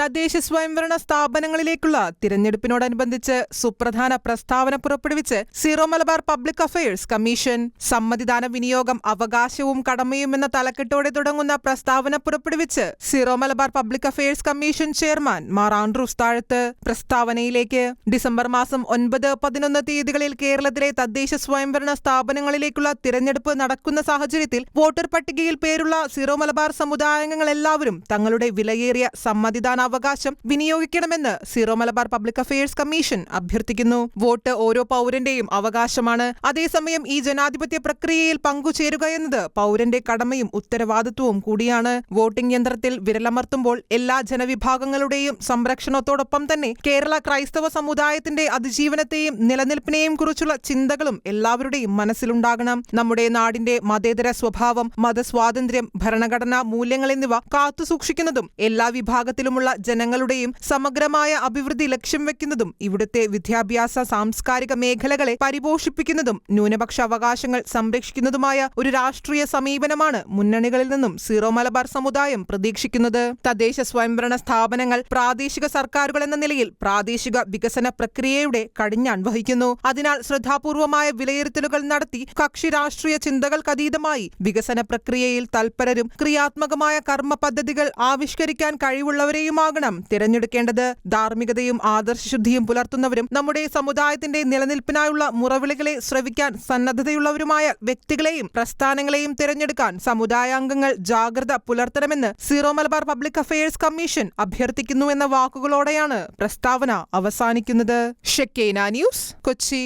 തദ്ദേശ സ്വയംഭരണ സ്ഥാപനങ്ങളിലേക്കുള്ള തിരഞ്ഞെടുപ്പിനോടനുബന്ധിച്ച് സുപ്രധാന പ്രസ്താവന പുറപ്പെടുവിച്ച് Syro Malabar public affairs commission. സമ്മതിദാന വിനിയോഗം അവകാശവും കടമയും എന്ന തലക്കെട്ടോടെ തുടങ്ങുന്ന പ്രസ്താവന പുറപ്പെടുവിച്ച് Syro Malabar public affairs commission chairman Mar Andrews Thazhath. പ്രസ്താവനയിലേക്ക് ഡിസംബർ മാസം 9, 11 തീയതികളിൽ കേരളത്തിലെ തദ്ദേശ സ്വയംഭരണ സ്ഥാപനങ്ങളിലേക്കുള്ള തിരഞ്ഞെടുപ്പ് നടക്കുന്ന സാഹചര്യത്തിൽ വോട്ടർ പട്ടികയിൽ പേരുള്ള സീറോ മലബാർ സമുദായാംഗങ്ങൾ എല്ലാവരും തങ്ങളുടെ വിലയേറിയ സമ്മതിദാനാവകാശം വിനിയോഗിക്കണമെന്ന് Syro Malabar public affairs commission അഭ്യർത്ഥിക്കുന്നു. വോട്ട് ഓരോ പൗരന്റെയും അവകാശമാണ്. അതേസമയം ഈ ജനാധിപത്യ പ്രക്രിയയിൽ പങ്കുചേരുക എന്നത് പൗരന്റെ കടമയും ഉത്തരവാദിത്വവും കൂടിയാണ്. വോട്ടിംഗ് യന്ത്രത്തിൽ വിരലമർത്തുമ്പോൾ എല്ലാ ജനവിഭാഗങ്ങളുടെയും സംരക്ഷണത്തോടൊപ്പം തന്നെ കേരള ക്രൈസ്തവ സമുദായത്തിന്റെ അതിജീവനത്തെയും നിലനിൽപ്പിനെയും കുറിച്ചുള്ള ചിന്തകളും എല്ലാവരുടെയും മനസ്സിലുണ്ടാകണം. നമ്മുടെ നാടിന്റെ മതേതര സ്വഭാവം, മതസ്വാതന്ത്ര്യം, ഭരണഘടനാ മൂല്യങ്ങൾ എന്നിവ കാത്തുസൂക്ഷിക്കുന്നതും എല്ലാ വിഭാഗത്തിലുമുള്ള ജനങ്ങളുടെയും സമഗ്രമായ അഭിവൃദ്ധി ലക്ഷ്യം വെക്കുന്നതും ഇവിടുത്തെ വിദ്യാഭ്യാസ സാംസ്കാരിക മേഖലകളെ പരിപോഷിപ്പിക്കുന്നതും ന്യൂനപക്ഷ അവകാശങ്ങൾ സംരക്ഷിക്കുന്നതുമായ ഒരു രാഷ്ട്രീയ സമീപനമാണ് മുന്നണികളിൽ നിന്നും സീറോ മലബാർ സമുദായം പ്രതീക്ഷിക്കുന്നത്. തദ്ദേശ സ്വയംഭരണ സ്ഥാപനങ്ങൾ പ്രാദേശിക സർക്കാരുകൾ എന്ന നിലയിൽ പ്രാദേശിക വികസന പ്രക്രിയയുടെ കടിഞ്ഞാൺ വഹിക്കുന്നു. അതിനാൽ ശ്രദ്ധാപൂർവമായ വിലയിരുത്തലുകൾ നടത്തി കക്ഷി രാഷ്ട്രീയ ചിന്തകൾക്കതീതമായി വികസന പ്രക്രിയയിൽ തൽപരരും ക്രിയാത്മകമായ കർമ്മ പദ്ധതികൾ ആവിഷ്കരിക്കാൻ കഴിവുള്ളവരെയുമാകണം തിരഞ്ഞെടുക്കേണ്ടത്. ധാർമ്മികതയും ആദർശശുദ്ധിയും പുലർത്തുന്നവരും നമ്മുടെ സമുദായത്തിന്റെ നിലനിൽപ്പിനായുള്ള മുറവിളികളെ ശ്രവിക്കാൻ സന്നദ്ധതയുള്ളവരുമായ വ്യക്തികളെയും പ്രസ്ഥാനങ്ങളെയും തിരഞ്ഞെടുക്കാൻ സമുദായാംഗങ്ങൾ ജാഗ്രത പുലർത്തണമെന്ന് zero Malabar public affairs commission അഭ്യർത്ഥിക്കുന്നു എന്ന വാക്കുകളോടെയാണ് പ്രസ്താവന അവസാനിക്കുന്നത്. ഷെക്കേന ന്യൂസ്, കൊച്ചി.